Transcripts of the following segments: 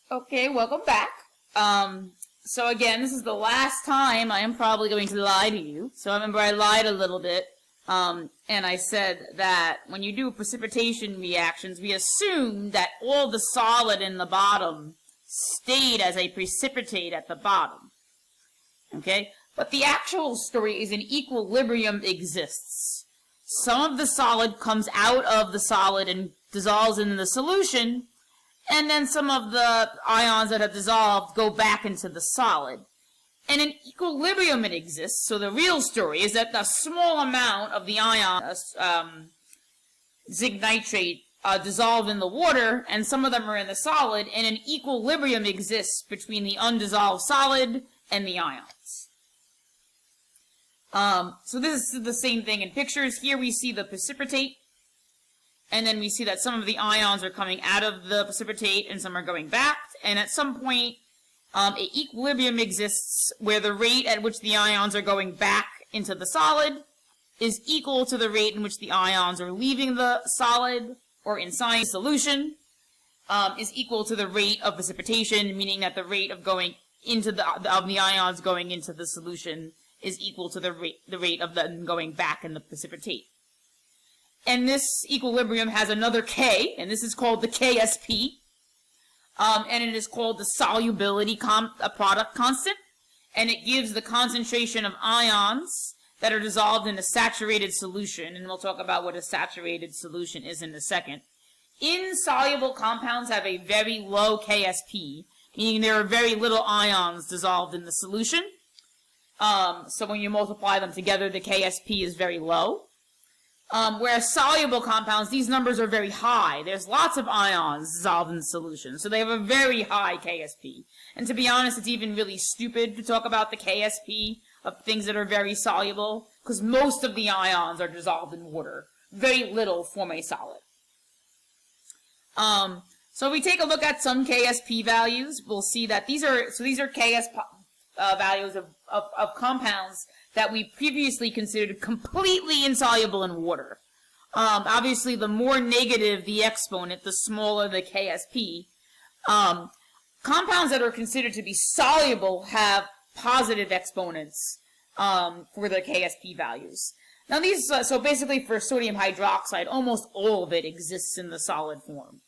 Okay, welcome back. So again, this is the last time I am probably going to lie to you. So I remember I lied a little bit, and I said that when you do precipitation reactions, we assume that all the solid in the bottom stayed as a precipitate at the bottom. Okay? But the actual story is an equilibrium exists. Some of the solid comes out of the solid and dissolves in the solution, and then some of the ions that have dissolved go back into the solid. And in equilibrium it exists, so the real story is that a small amount of the ion, zinc nitrate, dissolve in the water, and some of them are in the solid, and an equilibrium exists between the undissolved solid and the ions. So this is the same thing in pictures. Here we see the precipitate, and then we see that some of the ions are coming out of the precipitate and some are going back. And at some point, an equilibrium exists where the rate at which the ions are going back into the solid is equal to the rate in which the ions are leaving the solid, or in science solution, is equal to the rate of precipitation, meaning that the rate of going into the ions going into the solution is equal to the rate of them going back in the precipitate. And this equilibrium has another K, and this is called the Ksp, and it is called the solubility product constant, and it gives the concentration of ions that are dissolved in a saturated solution, and we'll talk about what a saturated solution is in a second. Insoluble compounds have a very low Ksp, meaning there are very little ions dissolved in the solution. So when you multiply them together, the Ksp is very low. Whereas soluble compounds, these numbers are very high. There's lots of ions dissolved in the solution, so they have a very high Ksp. And to be honest, it's even really stupid to talk about the Ksp of things that are very soluble, because most of the ions are dissolved in water. Very little form a solid. So we take a look at some Ksp values. We'll see that these are Ksp values of compounds that we previously considered completely insoluble in water. Obviously, the more negative the exponent, the smaller the Ksp. Compounds that are considered to be soluble have positive exponents for their Ksp values. Now these, so basically for sodium hydroxide, almost all of it exists in the solid form.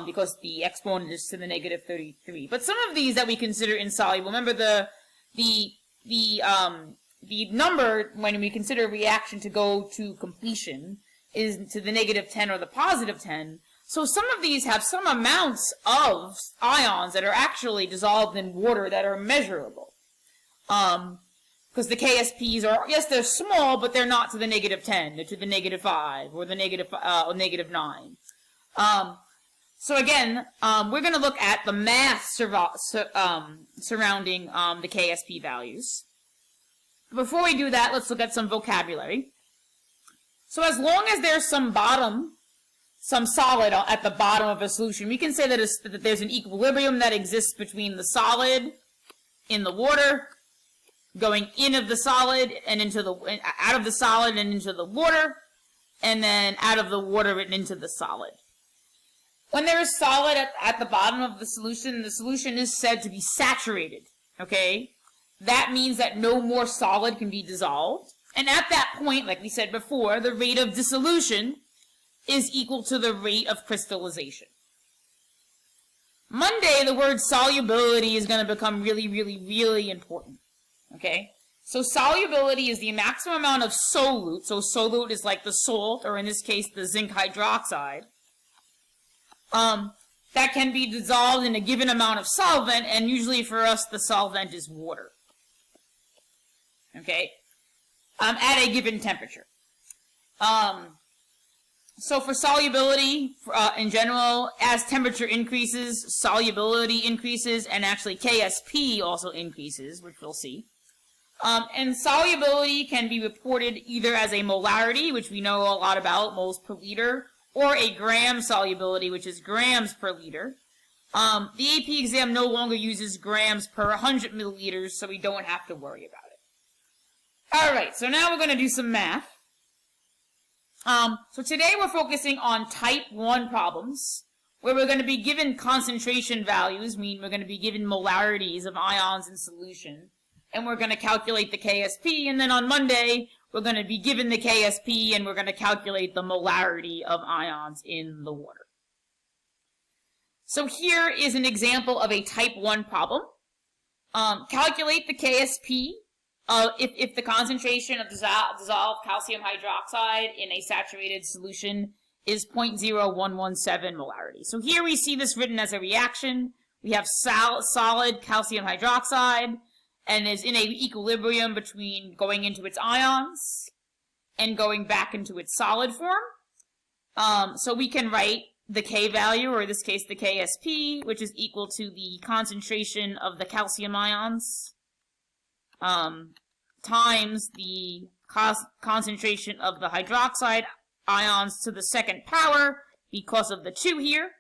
Because the exponent is to the negative 33. But some of these that we consider insoluble, remember the number when we consider a reaction to go to completion is to the negative 10 or the positive 10. So some of these have some amounts of ions that are actually dissolved in water that are measurable. Because the Ksps are, yes, they're small, but they're not to the negative 10. They're to the negative 5 or the negative 9. So again, we're going to look at the math surrounding the Ksp values. Before we do that, let's look at some vocabulary. So as long as there's some solid at the bottom of a solution, we can say that there's an equilibrium that exists between the solid in the water, going in of the solid and out of the solid and into the water, and then out of the water and into the solid. When there is solid at the bottom of the solution is said to be saturated, okay? That means that no more solid can be dissolved. And at that point, like we said before, the rate of dissolution is equal to the rate of crystallization. Monday, the word solubility is going to become really, really, really important, okay? So solubility is the maximum amount of solute. So solute is like the salt, or in this case, the zinc hydroxide. That can be dissolved in a given amount of solvent, and usually for us the solvent is water. Okay? At a given temperature. So for solubility, in general, as temperature increases, solubility increases, and actually Ksp also increases, which we'll see. And solubility can be reported either as a molarity, which we know a lot about, moles per liter, or a gram solubility, which is grams per liter. The AP exam no longer uses grams per 100 milliliters, so we don't have to worry about it. Alright, so now we're going to do some math. So today we're focusing on type 1 problems, where we're going to be given concentration values, meaning we're going to be given molarities of ions in solution, and we're going to calculate the Ksp, and then on Monday, we're going to be given the Ksp, and we're going to calculate the molarity of ions in the water. So here is an example of a type 1 problem. Calculate the Ksp if the concentration of dissolved calcium hydroxide in a saturated solution is 0.0117 molarity. So here we see this written as a reaction. We have solid calcium hydroxide, and is in a equilibrium between going into its ions and going back into its solid form. So we can write the K value, or in this case the Ksp, which is equal to the concentration of the calcium ions times the concentration of the hydroxide ions to the second power because of the 2 here.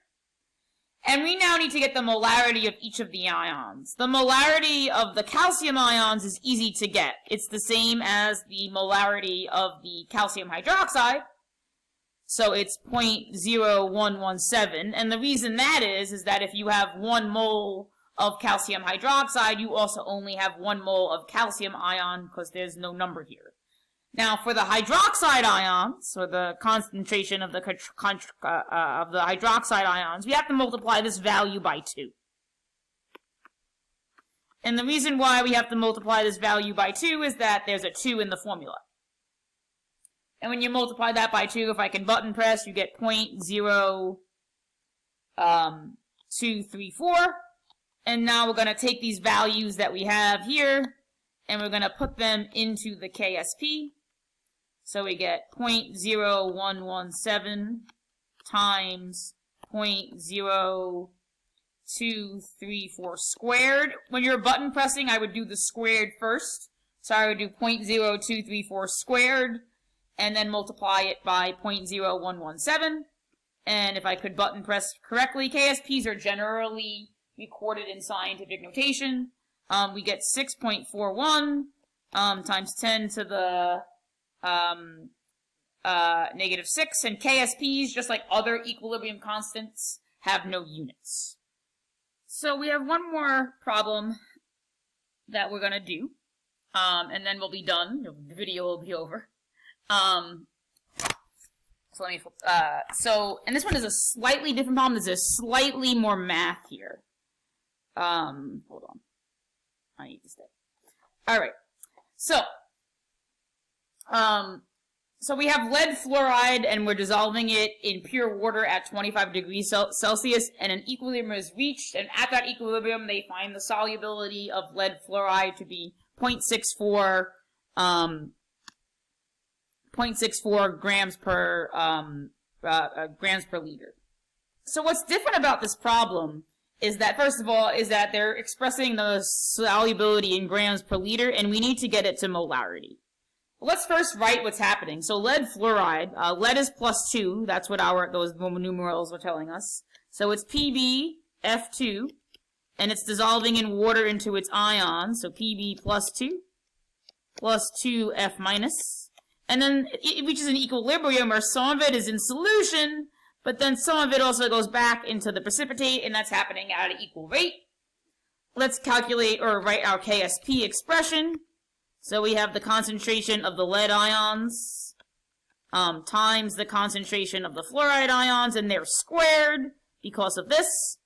And we now need to get the molarity of each of the ions. The molarity of the calcium ions is easy to get. It's the same as the molarity of the calcium hydroxide. So it's 0.0117. And the reason that is that if you have 1 mole of calcium hydroxide, you also only have 1 mole of calcium ion because there's no number here. Now, for the hydroxide ions, or the concentration of the hydroxide ions, we have to multiply this value by 2. And the reason why we have to multiply this value by 2 is that there's a 2 in the formula. And when you multiply that by 2, if I can button press, you get 0.0234. And now we're going to take these values that we have here, and we're going to put them into the Ksp. So we get 0.0117 times 0.0234 squared. When you're button pressing, I would do the squared first. So I would do 0.0234 squared, and then multiply it by 0.0117. And if I could button press correctly, Ksps are generally recorded in scientific notation. We get 6.41 times 10 to the -6, and Ksps, just like other equilibrium constants, have no units. So we have one more problem that we're going to do, and then we'll be done. The video will be over. So let me, and this one is a slightly different problem. There's slightly more math here. Hold on. I need to stay. Alright. So we have lead fluoride, and we're dissolving it in pure water at 25 degrees Celsius, and an equilibrium is reached, and at that equilibrium, they find the solubility of lead fluoride to be 0.64 grams per liter. So what's different about this problem is that, first of all, is that they're expressing the solubility in grams per liter, and we need to get it to molarity. Well, let's first write what's happening. So lead fluoride, lead is +2, that's what those numerals are telling us. So it's PbF2, and it's dissolving in water into its ions, so Pb +2, +2F-. And then it reaches an equilibrium where some of it is in solution, but then some of it also goes back into the precipitate, and that's happening at an equal rate. Let's calculate or write our Ksp expression. So we have the concentration of the lead ions times the concentration of the fluoride ions, and they're squared because of this.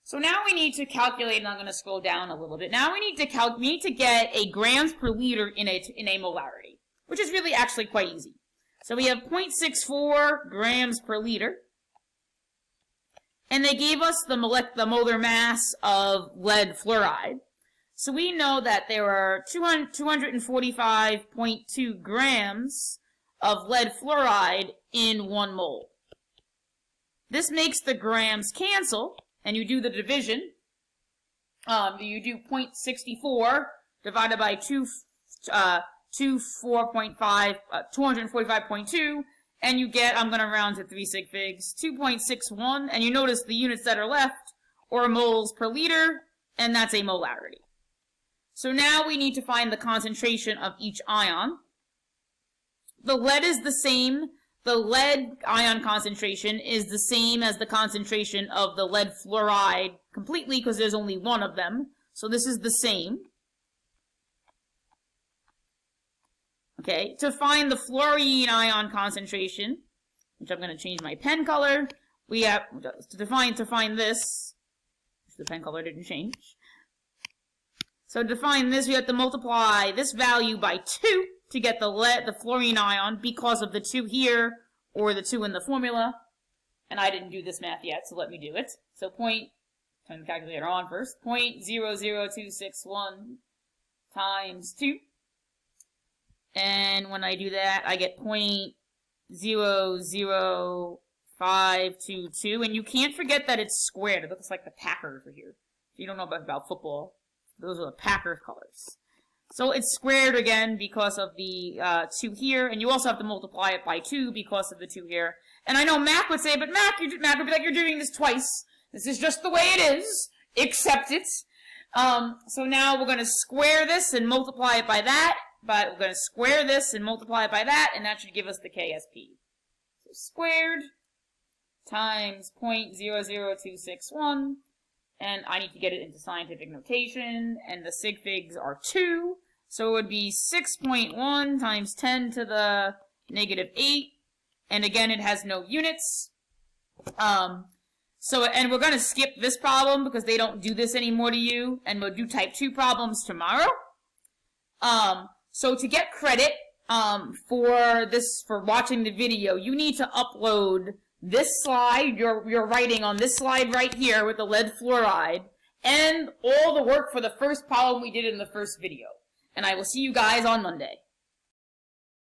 So now we need to calculate, and I'm going to scroll down a little bit. Now we need to get a grams per liter in a molarity, which is really actually quite easy. So we have 0.64 grams per liter. And they gave us the molar mass of lead fluoride. So we know that there are 245.2 grams of lead fluoride in 1 mole. This makes the grams cancel, and you do the division. You do 0.64 divided by 245.2, and you get, I'm going to round to 3 sig figs, 2.61, and you notice the units that are left, or moles per liter, and that's a molarity. So now we need to find the concentration of each ion. The lead is the same the lead ion concentration is the same as the concentration of the lead fluoride completely, because there's only one of them. So this is the same. Okay, to find the fluorine ion concentration, which I'm going to change my pen color, we have to find this. The pen color didn't change. So to find this, we have to multiply this value by 2 to get the fluorine ion because of the 2 here or the 2 in the formula. And I didn't do this math yet, so let me do it. So turn the calculator on first. 0.00261 times 2. And when I do that, I get 0.00522. And you can't forget that it's squared. It looks like the Packers are here. If you don't know about football, those are the Packers colors. So it's squared again because of the 2 here, and you also have to multiply it by 2 because of the 2 here. And I know Mac would say, but Mac would be like, you're doing this twice. This is just the way it is. Accept it. So now we're going to square this and multiply it by that. But we're going to square this and multiply it by that, and that should give us the Ksp. So squared times 0.00261. And I need to get it into scientific notation, and the sig figs are 2. So it would be 6.1 times 10 to the negative 8. And again, it has no units. And we're going to skip this problem because they don't do this anymore to you. And we'll do type 2 problems tomorrow. So to get credit for watching the video, you need to upload this slide, you're writing on this slide right here with the lead fluoride, and all the work for the first problem we did in the first video. And I will see you guys on Monday.